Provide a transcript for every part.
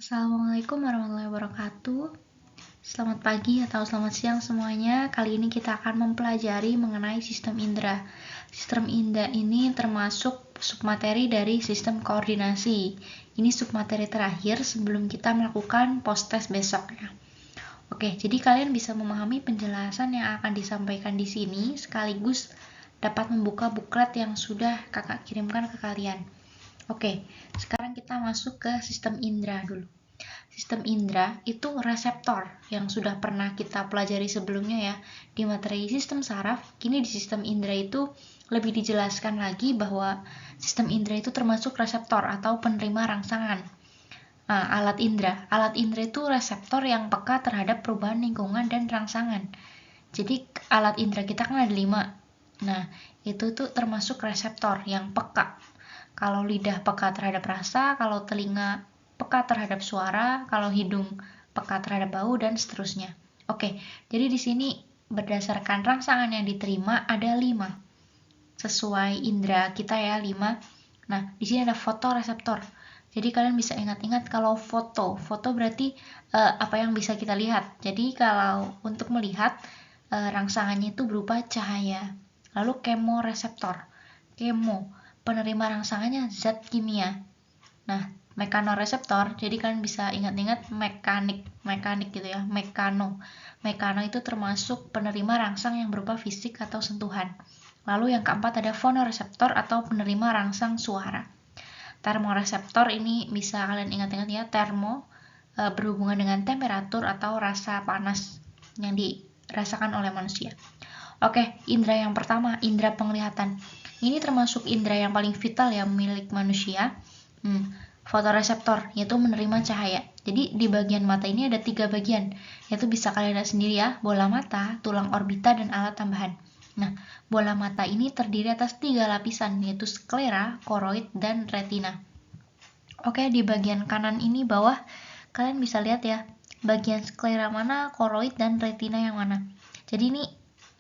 Assalamualaikum warahmatullahi wabarakatuh. Selamat pagi atau selamat siang semuanya. Kali ini kita akan mempelajari mengenai sistem indera. Sistem indera ini termasuk submateri dari sistem koordinasi. Ini submateri terakhir sebelum kita melakukan post-test besok ya. Oke, jadi kalian bisa memahami penjelasan yang akan disampaikan di sini sekaligus dapat membuka buklet yang sudah kakak kirimkan ke kalian. Oke, sekarang kita masuk ke sistem indera dulu. Sistem indera itu reseptor yang sudah pernah kita pelajari sebelumnya ya di materi sistem saraf. Kini di sistem indera itu lebih dijelaskan lagi bahwa sistem indera itu termasuk reseptor atau penerima rangsangan. Alat indera itu reseptor yang peka terhadap perubahan lingkungan dan rangsangan. Jadi alat indera kita kan ada 5. Nah, itu tuh termasuk reseptor yang peka. Kalau lidah peka terhadap rasa, kalau telinga peka terhadap suara, kalau hidung peka terhadap bau, dan seterusnya. Oke, jadi di sini berdasarkan rangsangan yang diterima ada 5. Sesuai indera kita ya, 5. Nah, di sini ada fotoreseptor. Jadi kalian bisa ingat-ingat kalau foto berarti apa yang bisa kita lihat. Jadi kalau untuk melihat rangsangannya itu berupa cahaya. Lalu kemoreseptor. Kemo, penerima rangsangannya zat kimia. Nah, mekanoreseptor, jadi kalian bisa ingat-ingat mekanik gitu ya, mekano itu termasuk penerima rangsang yang berupa fisik atau sentuhan. Lalu yang keempat ada fonoreseptor atau penerima rangsang suara. Termoreseptor ini bisa kalian ingat-ingat ya, termo berhubungan dengan temperatur atau rasa panas yang dirasakan oleh manusia. Oke, indera yang pertama, indera penglihatan. Ini termasuk indera yang paling vital ya milik manusia. Fotoreseptor, yaitu menerima cahaya. Jadi di bagian mata ini ada 3 bagian, yaitu bisa kalian lihat sendiri ya, bola mata, tulang orbita, dan alat tambahan. Nah, bola mata ini terdiri atas 3 lapisan, yaitu sklera, koroid, dan retina. Oke, di bagian kanan ini bawah, kalian bisa lihat ya, bagian sklera mana, koroid, dan retina yang mana. Jadi ini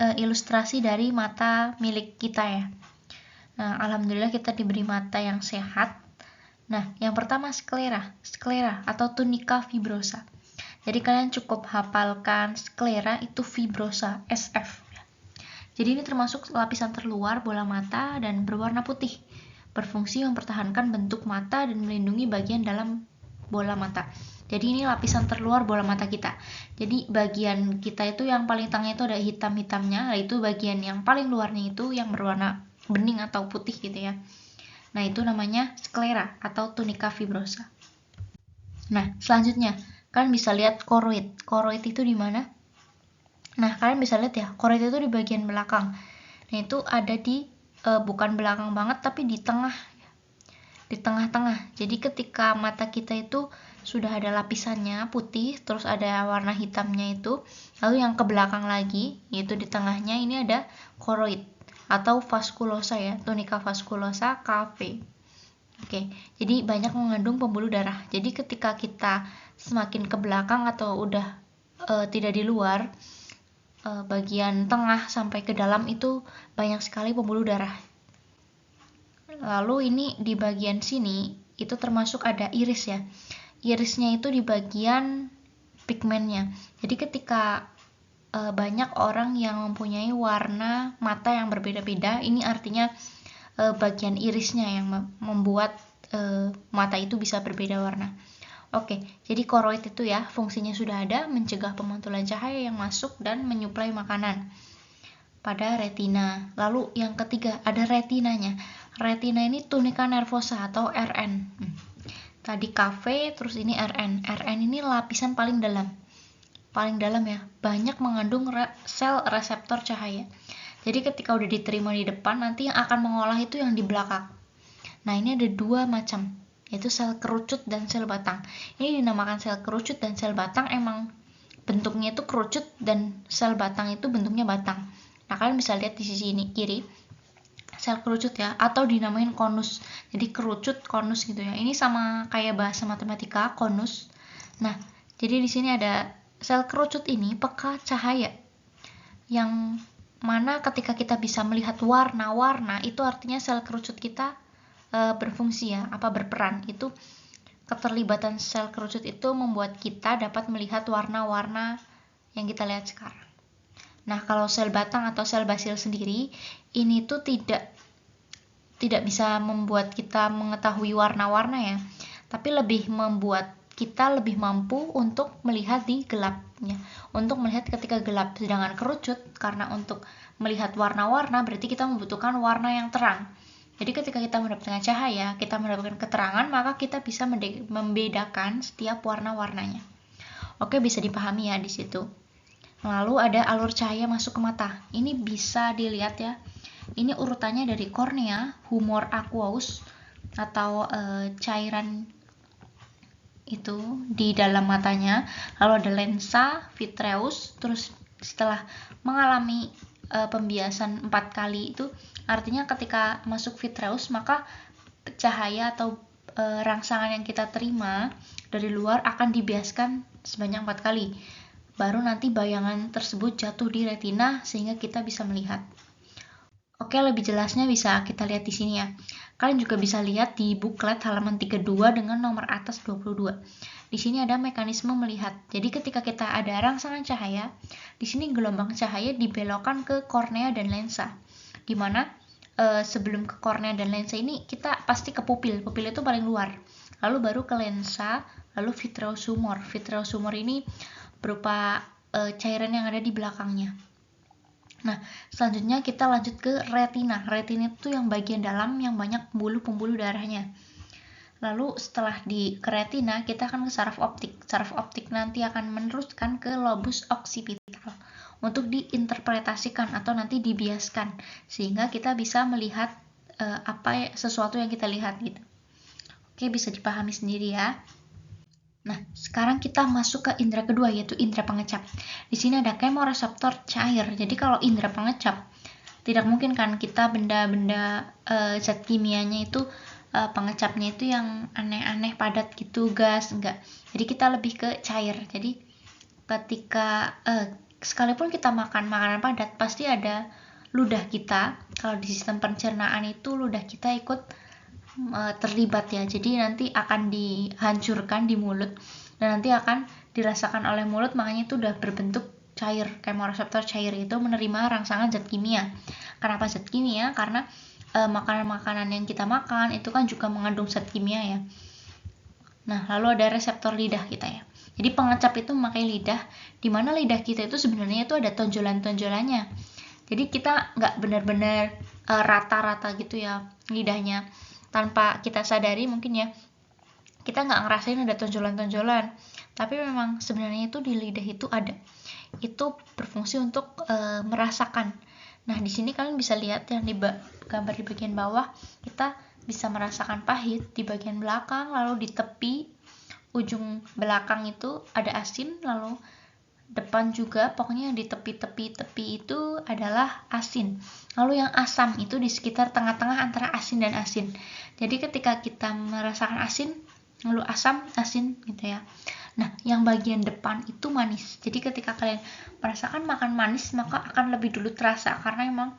ilustrasi dari mata milik kita ya. Nah, alhamdulillah kita diberi mata yang sehat. Nah, yang pertama sklera atau tunica fibrosa. Jadi kalian cukup hafalkan sklera itu fibrosa, SF. Jadi ini termasuk lapisan terluar bola mata dan berwarna putih. Berfungsi mempertahankan bentuk mata dan melindungi bagian dalam bola mata. Jadi ini lapisan terluar bola mata kita. Jadi bagian kita itu yang paling tengah itu ada hitam-hitamnya, yaitu bagian yang paling luarnya itu yang berwarna bening atau putih gitu ya. Nah, itu namanya sklera atau tunica fibrosa. Nah, selanjutnya kalian bisa lihat koroid. Koroid itu di mana? Nah, kalian bisa lihat ya, koroid itu di bagian belakang. Nah, itu ada di bukan belakang banget tapi di tengah. Di tengah-tengah. Jadi ketika mata kita itu sudah ada lapisannya putih, terus ada warna hitamnya itu, lalu yang ke belakang lagi, yaitu di tengahnya ini ada koroid atau vaskulosa ya, tunica vaskulosa KV. Oke, jadi banyak mengandung pembuluh darah. Jadi ketika kita semakin ke belakang atau udah tidak di luar, bagian tengah sampai ke dalam itu banyak sekali pembuluh darah. Lalu ini di bagian sini itu termasuk ada iris ya. Irisnya itu di bagian pigmennya. Jadi ketika banyak orang yang mempunyai warna mata yang berbeda-beda, ini artinya bagian irisnya yang membuat mata itu bisa berbeda warna. Oke, jadi koroid itu ya fungsinya sudah ada, mencegah pemantulan cahaya yang masuk dan menyuplai makanan pada retina. Lalu yang ketiga ada retinanya. Retina ini tunica nervosa atau RN. Tadi KV, terus ini RN. RN ini lapisan paling dalam. Paling dalam ya, banyak mengandung sel reseptor cahaya. Jadi ketika udah diterima di depan, nanti yang akan mengolah itu yang di belakang. Nah, ini ada 2 macam, yaitu sel kerucut dan sel batang. Ini dinamakan sel kerucut dan sel batang, emang bentuknya itu kerucut dan sel batang itu bentuknya batang. Nah, kalian bisa lihat di sisi ini kiri, sel kerucut ya, atau dinamain konus. Jadi kerucut, konus gitu ya. Ini sama kayak bahasa matematika, konus. Nah, jadi di sini ada sel kerucut ini peka cahaya. Yang mana ketika kita bisa melihat warna-warna, itu artinya sel kerucut kita berfungsi ya, berperan. Itu keterlibatan sel kerucut itu membuat kita dapat melihat warna-warna yang kita lihat sekarang. Nah, kalau sel batang atau sel basil sendiri, ini tuh tidak bisa membuat kita mengetahui warna-warna ya, tapi lebih membuat kita lebih mampu untuk melihat di gelapnya, untuk melihat ketika gelap. Sedangkan kerucut, karena untuk melihat warna-warna berarti kita membutuhkan warna yang terang. Jadi ketika kita mendapatkan cahaya, kita mendapatkan keterangan, maka kita bisa membedakan setiap warna-warnanya. Oke, bisa dipahami ya di situ. Lalu ada alur cahaya masuk ke mata. Ini bisa dilihat ya. Ini urutannya dari kornea, humor aqueous atau cairan itu di dalam matanya, lalu ada lensa vitreous. Terus setelah mengalami pembiasan 4 kali itu, artinya ketika masuk vitreous maka cahaya atau rangsangan yang kita terima dari luar akan dibiaskan sebanyak 4 kali, baru nanti bayangan tersebut jatuh di retina sehingga kita bisa melihat. Oke, lebih jelasnya bisa kita lihat di sini ya. Kalian juga bisa lihat di buklet halaman 32 dengan nomor atas 22. Di sini ada mekanisme melihat. Jadi ketika kita ada rangsangan cahaya, di sini gelombang cahaya dibelokkan ke kornea dan lensa. Di mana sebelum ke kornea dan lensa ini kita pasti ke pupil. Pupil itu paling luar. Lalu baru ke lensa, lalu vitreous humor. Vitreous humor ini berupa cairan yang ada di belakangnya. Nah, selanjutnya kita lanjut ke retina. Retina itu yang bagian dalam yang banyak pembuluh-pembuluh darahnya. Lalu setelah ke retina, kita akan ke saraf optik. Saraf optik nanti akan meneruskan ke lobus occipital untuk diinterpretasikan atau nanti dibiaskan sehingga kita bisa melihat sesuatu yang kita lihat gitu. Oke, bisa dipahami sendiri ya. Nah, sekarang kita masuk ke indera kedua, yaitu indera pengecap. Di sini ada kemoreseptor cair. Jadi kalau indera pengecap, tidak mungkin kan kita benda-benda zat kimianya itu pengecapnya itu yang aneh-aneh padat gitu, gas, enggak. Jadi kita lebih ke cair. Jadi ketika sekalipun kita makan makanan padat, pasti ada ludah kita. Kalau di sistem pencernaan itu ludah kita ikut terlibat ya, jadi nanti akan dihancurkan di mulut dan nanti akan dirasakan oleh mulut, makanya itu udah berbentuk cair. Kemoreseptor cair itu menerima rangsangan zat kimia. Kenapa zat kimia? Karena makanan-makanan yang kita makan itu kan juga mengandung zat kimia ya. Nah, lalu ada reseptor lidah kita ya. Jadi pengecap itu memakai lidah, dimana lidah kita itu sebenarnya itu ada tonjolan-tonjolannya. Jadi kita nggak benar-benar rata-rata gitu ya lidahnya. Tanpa kita sadari mungkin ya, kita nggak ngerasain ada tonjolan-tonjolan, tapi memang sebenarnya itu di lidah itu ada. Itu berfungsi untuk merasakan. Nah, di sini kalian bisa lihat yang di gambar di bagian bawah, kita bisa merasakan pahit di bagian belakang, lalu di tepi ujung belakang itu ada asin, lalu depan juga, pokoknya di tepi-tepi itu adalah asin. Lalu yang asam itu di sekitar tengah-tengah antara asin dan asin. Jadi ketika kita merasakan asin, lalu asam, asin gitu ya. Nah, yang bagian depan itu manis. Jadi ketika kalian merasakan makan manis, maka akan lebih dulu terasa karena emang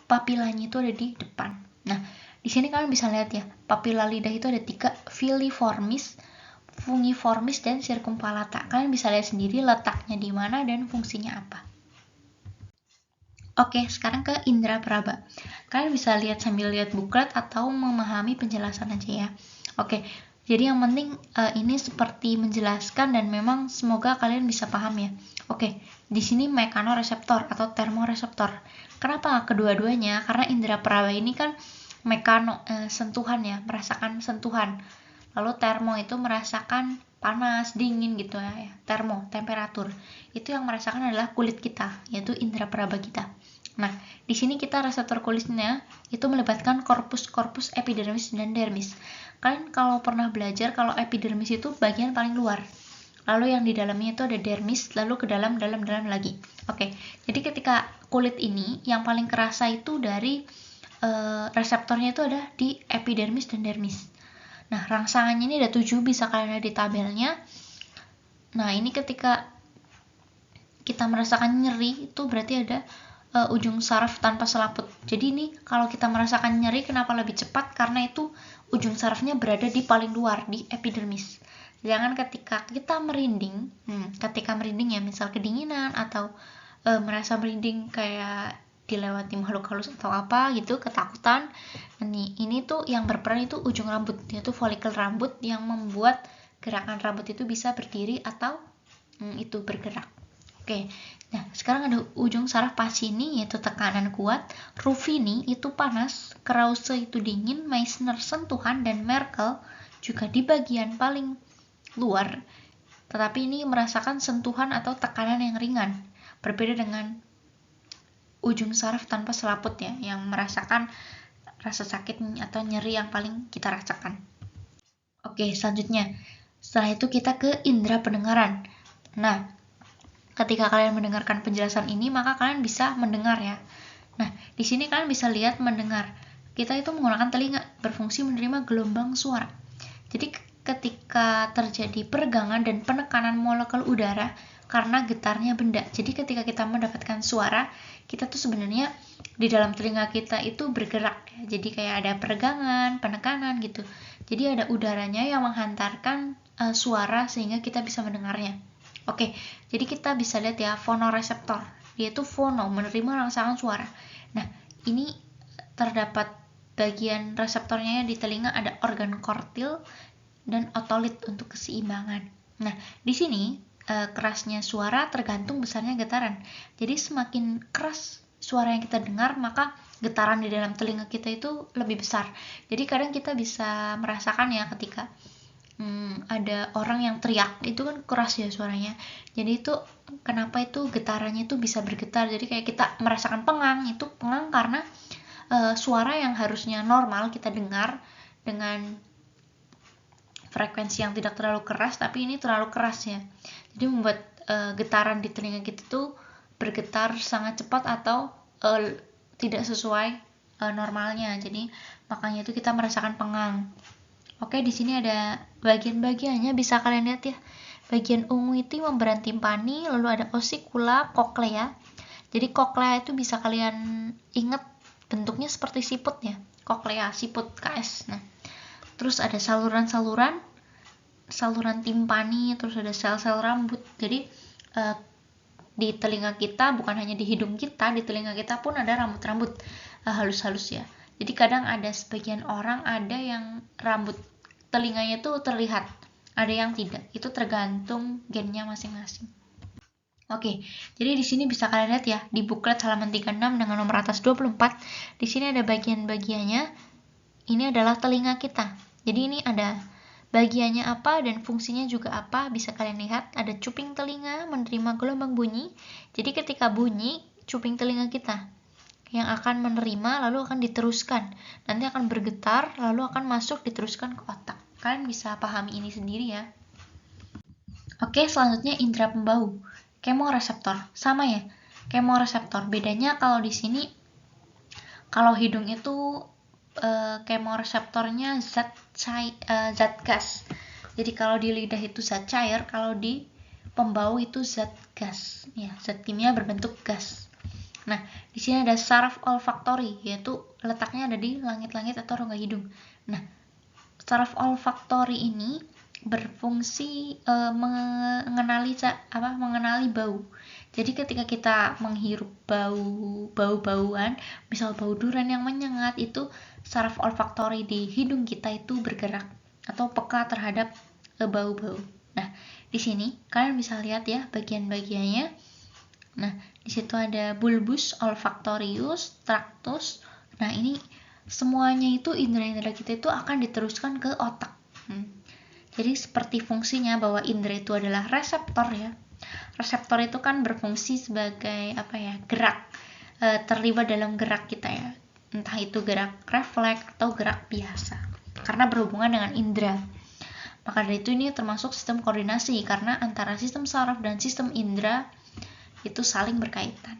papilanya itu ada di depan. Nah, di sini kalian bisa lihat ya, papila lidah itu ada 3, filiformis, fungiformis, dan circumvallata. Kalian bisa lihat sendiri letaknya di mana dan fungsinya apa. Oke, sekarang ke indera peraba. Kalian bisa lihat sambil lihat buklet atau memahami penjelasan aja ya. Oke, jadi yang penting ini seperti menjelaskan dan memang semoga kalian bisa paham ya. Oke, di sini mekanoreseptor atau termoreseptor. Kenapa kedua-duanya? Karena indera peraba ini kan sentuhan ya, merasakan sentuhan. Lalu termo itu merasakan panas, dingin gitu ya. Termo, temperatur. Itu yang merasakan adalah kulit kita, yaitu indera peraba kita. Nah, di sini kita reseptor kulitnya itu melibatkan korpus epidermis dan dermis. Kalian kalau pernah belajar, kalau epidermis itu bagian paling luar. Lalu yang di dalamnya itu ada dermis, lalu ke dalam lagi. Oke, jadi ketika kulit ini yang paling kerasa itu dari reseptornya itu ada di epidermis dan dermis. Nah, rangsangannya ini ada 7, bisa kalian lihat di tabelnya. Nah, ini ketika kita merasakan nyeri, itu berarti ada ujung saraf tanpa selaput. Jadi ini kalau kita merasakan nyeri, kenapa lebih cepat? Karena itu ujung sarafnya berada di paling luar, di epidermis. Sedangkan ketika kita merinding, ketika merinding ya, misal kedinginan atau merasa merinding kayak dilewati makhluk halus atau apa gitu, ketakutan, ini tuh yang berperan itu ujung rambut, yaitu folikel rambut yang membuat gerakan rambut itu bisa berdiri atau itu bergerak. Oke, nah sekarang ada ujung saraf Pacini, yaitu tekanan kuat, Ruffini itu panas, Krause itu dingin, Meissner sentuhan, dan Merkel juga di bagian paling luar, tetapi ini merasakan sentuhan atau tekanan yang ringan, berbeda dengan ujung saraf tanpa selaput ya, yang merasakan rasa sakit atau nyeri yang paling kita rasakan. Oke, selanjutnya setelah itu kita ke indera pendengaran. Nah, ketika kalian mendengarkan penjelasan ini, maka kalian bisa mendengar ya. Nah, di sini kalian bisa lihat mendengar. Kita itu menggunakan telinga, berfungsi menerima gelombang suara. Jadi ketika terjadi peregangan dan penekanan molekul udara karena getarnya benda. Jadi ketika kita mendapatkan suara, kita tuh sebenarnya di dalam telinga kita itu bergerak ya. Jadi kayak ada peregangan, penekanan gitu. Jadi ada udaranya yang menghantarkan suara sehingga kita bisa mendengarnya. Oke, jadi kita bisa lihat ya fonoreseptor. Dia itu fono, menerima rangsangan suara. Nah, ini terdapat bagian reseptornya di telinga, ada organ kortil dan otolit untuk keseimbangan. Nah, di sini kerasnya suara tergantung besarnya getaran. Jadi semakin keras suara yang kita dengar, maka getaran di dalam telinga kita itu lebih besar. Jadi kadang kita bisa merasakan ya ketika ada orang yang teriak, itu kan keras ya suaranya. Jadi itu kenapa itu getarannya itu bisa bergetar. Jadi kayak kita merasakan pengang, itu pengang karena suara yang harusnya normal kita dengar dengan frekuensi yang tidak terlalu keras, tapi ini terlalu keras ya. Jadi membuat getaran di telinga kita tuh bergetar sangat cepat atau tidak sesuai normalnya. Jadi makanya itu kita merasakan pengang. Oke, di sini ada bagian-bagiannya, bisa kalian lihat ya. Bagian ungu itu membran timpani, lalu ada osikula, koklea. Jadi koklea itu bisa kalian ingat bentuknya seperti siput ya. Koklea, siput KS. Nah, terus ada saluran timpani, terus ada sel-sel rambut. Jadi di telinga kita, bukan hanya di hidung kita, di telinga kita pun ada rambut-rambut halus-halus ya. Jadi kadang ada sebagian orang ada yang rambut telinganya tuh terlihat, ada yang tidak. Itu tergantung gennya masing-masing. Oke, jadi di sini bisa kalian lihat ya di buklet halaman 36 dengan nomor atas 24. Di sini ada bagian-bagiannya. Ini adalah telinga kita. Jadi ini ada bagiannya apa dan fungsinya juga apa, bisa kalian lihat. Ada cuping telinga menerima gelombang bunyi. Jadi ketika bunyi, cuping telinga kita yang akan menerima lalu akan diteruskan, nanti akan bergetar lalu akan masuk diteruskan ke otak. Kalian bisa pahami ini sendiri ya. Oke, selanjutnya indera pembau, kemoreseptor. Sama ya, kemoreseptor. Bedanya kalau di sini, kalau hidung itu kemoreseptornya zat gas. Jadi kalau di lidah itu zat cair, kalau di pembau itu zat gas. Ya, zat kimia berbentuk gas. Nah, di sini ada saraf olfaktori, yaitu letaknya ada di langit-langit atau rongga hidung. Nah, saraf olfaktori ini berfungsi mengenali bau. Jadi ketika kita menghirup bau-bauan, misal bau durian yang menyengat, itu saraf olfaktori di hidung kita itu bergerak atau peka terhadap bau-bau. Nah, di sini kalian bisa lihat ya bagian-bagiannya. Nah, di situ ada bulbus olfaktorius, tractus. Nah, ini semuanya itu indera-indera kita itu akan diteruskan ke otak. Jadi seperti fungsinya bahwa indera itu adalah reseptor ya. Reseptor itu kan berfungsi sebagai gerak, terlibat dalam gerak kita ya. Entah itu gerak refleks atau gerak biasa. Karena berhubungan dengan indera. Maka dari itu ini termasuk sistem koordinasi karena antara sistem saraf dan sistem indera itu saling berkaitan.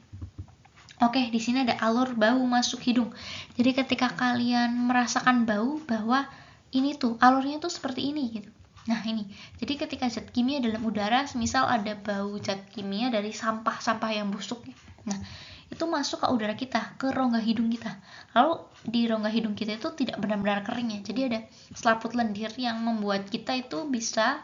Oke, di sini ada alur bau masuk hidung. Jadi ketika kalian merasakan bau, bahwa ini tuh alurnya tuh seperti ini gitu. Nah, ini. Jadi ketika zat kimia dalam udara, misal ada bau zat kimia dari sampah-sampah yang busuk. Nah, itu masuk ke udara kita, ke rongga hidung kita. Lalu di rongga hidung kita itu tidak benar-benar kering ya, jadi ada selaput lendir yang membuat kita itu bisa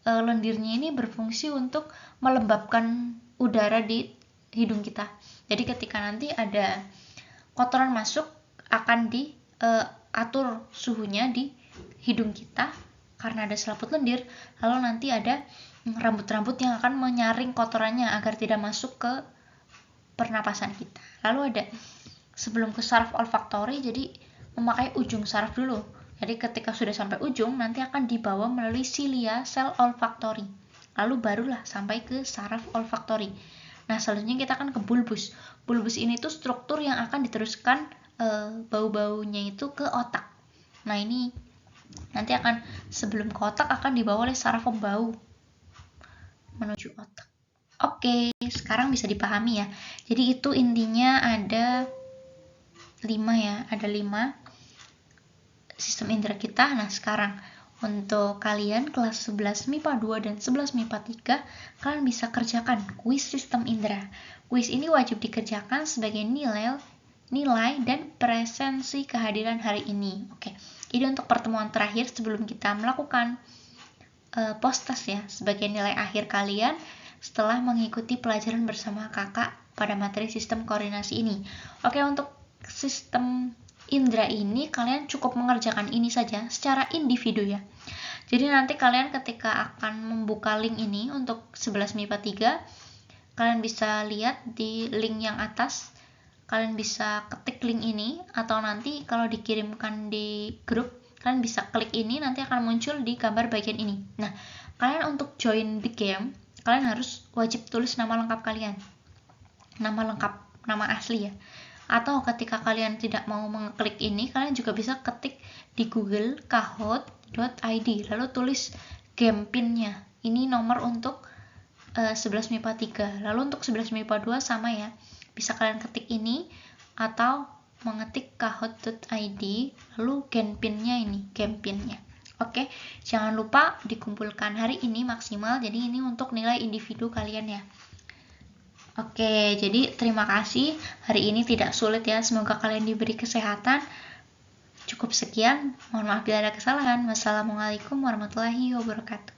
lendirnya ini berfungsi untuk melembabkan udara di hidung kita. Jadi ketika nanti ada kotoran masuk, akan diatur suhunya di hidung kita karena ada selaput lendir. Lalu nanti ada rambut-rambut yang akan menyaring kotorannya agar tidak masuk ke pernapasan kita. Lalu ada sebelum ke saraf olfaktori, jadi memakai ujung saraf dulu. Jadi ketika sudah sampai ujung, nanti akan dibawa melalui silia sel olfaktori. Lalu barulah sampai ke saraf olfaktori. Nah, selanjutnya kita akan ke bulbus. Bulbus ini tuh struktur yang akan diteruskan bau-baunya itu ke otak. Nah, ini nanti akan sebelum ke otak akan dibawa oleh saraf pembau menuju otak. Oke, sekarang bisa dipahami ya. Jadi itu intinya ada 5 ya, ada 5 sistem indera kita. Nah, sekarang untuk kalian kelas 11 MIPA 2 dan 11 MIPA 3, kalian bisa kerjakan kuis sistem indera. Kuis ini wajib dikerjakan sebagai nilai dan presensi kehadiran hari ini. Oke, jadi untuk pertemuan terakhir sebelum kita melakukan post-test ya, sebagai nilai akhir kalian setelah mengikuti pelajaran bersama kakak pada materi sistem koordinasi ini. Oke, untuk sistem indera ini kalian cukup mengerjakan ini saja secara individu ya. Jadi nanti kalian ketika akan membuka link ini untuk 11 MIPA 3, kalian bisa lihat di link yang atas. Kalian bisa ketik link ini, atau nanti kalau dikirimkan di grup, kalian bisa klik ini, nanti akan muncul di gambar bagian ini. Nah, kalian untuk join the game, kalian harus wajib tulis nama lengkap kalian. Nama lengkap, nama asli ya. Atau ketika kalian tidak mau mengeklik ini, kalian juga bisa ketik di Google kahoot.id, lalu tulis game pinnya. Ini nomor untuk 11 MIPA 3. Lalu untuk 11 MIPA 2 sama ya. Bisa kalian ketik ini atau mengetik kahoot.id, lalu game pinnya ini, game pinnya. Oke, jangan lupa dikumpulkan hari ini maksimal. Jadi ini untuk nilai individu kalian ya. Oke, jadi terima kasih. Hari ini tidak sulit ya. Semoga kalian diberi kesehatan. Cukup sekian. Mohon maaf bila ada kesalahan. Wassalamualaikum warahmatullahi wabarakatuh.